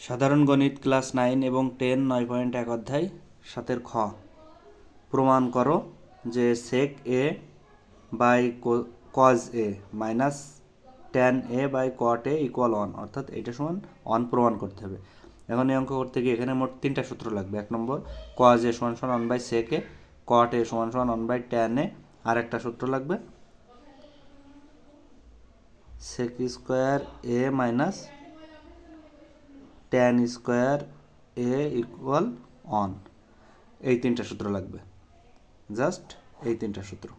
সাধারণ গণিত ক্লাস 9 এবং 10 9.1 অধ্যায় 7 খ। প্রমাণ করো যে sec a by cos a minus tan a by cot a equal 1, অর্থাৎ এটা সমান 1 প্রমাণ করতে হবে। এখন এই অঙ্ক করতে গিয়ে এখানে মোট 3টা সূত্র লাগবে। 1 নম্বর cos a সমান সমান 1 by sec a, cot a সমান সমান 1 বাই tan a, আর একটা সূত্র লাগবে sec square a minus tan square a equal 1। এই 3টা সূত্র লাগবে, জাস্ট এই 3টা সূত্র।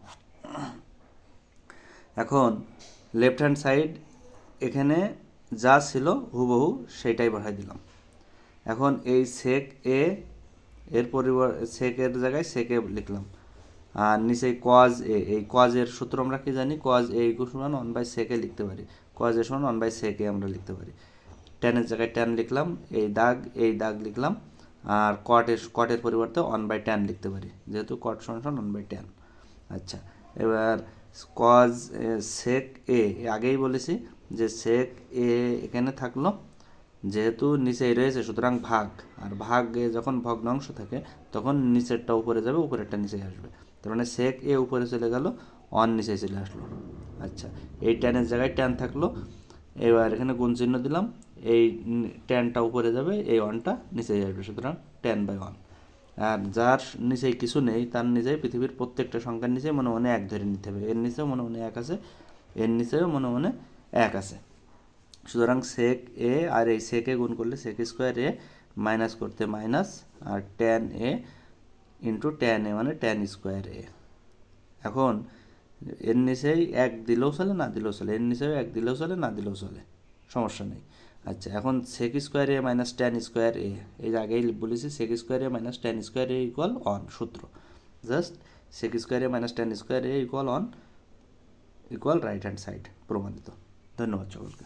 এখন লেফট হ্যান্ড সাইড এখানে যা ছিল হুবহু সেটাই বসাই দিলাম। এখন এই sec a এর sec এর জায়গায় sec a লিখলাম, আর নিচে cos a, এই cos এর সূত্র আমরা কি জানি, cos a সমান 1 বাই sec a লিখতে পারি, cos a সমান 1 বাই sec a আমরা লিখতে পারি। tan এর জায়গায় tan লিখলাম, এই দাগ লিখলাম, আর cot এর পরিবর্তে 1 বাই tan লিখতে পারি, যেহেতু cot সমান 1 বাই tan। আচ্ছা, এবার cos sec a আগেই বলেছি যে sec a এখানে থাকলো, যেহেতু নিচেই রয়েছে সুতরাং ভাগ, আর ভাগে যখন ভগ্নাংশ থাকে তখন নিচেরটা উপরে যাবে, উপরেরটা নিচে আসবে। তার মানে sec a উপরে চলে গেল, 1 নিচে চলে আসলো। আচ্ছা, এই ট্যানের জায়গায় ট্যান থাকলো, এবার এখানে গুণ চিহ্ন দিলাম, এই ট্যানটা উপরে যাবে, এই 1টা নিচে আসবে, সুতরাং ট্যান বাই 1। আর যার নিচেই কিছু নেই তার নিচে পৃথিবীর প্রত্যেকটা সংখ্যার নিচে মনে মনে 1 ধরে নিতে হবে। এর নিচেও মনে মনে 1 আছে, এর নিচেও মনে মনে 1 আছে। সুতরাং sec a আর এই sec a গুণ করলে sec স্কোয়ার a, মাইনাস করতে মাইনাস, আর tan a into tan a মানে tan স্কোয়ার a। এখন এর নিচেই 1 দিলেও চলে, না দিলেও চলে, এর নিচেও 1 দিলেও চলে, না দিলেও চলে, সমস্যা নেই। আচ্ছা, এখন sec square a minus tan square a, এই আগেই বলেছি sec square a minus tan square a equal 1 সূত্র। Just sec square a minus tan square a equal 1 equal right hand side, প্রমাণিত। ধন্যবাদ সকলকে।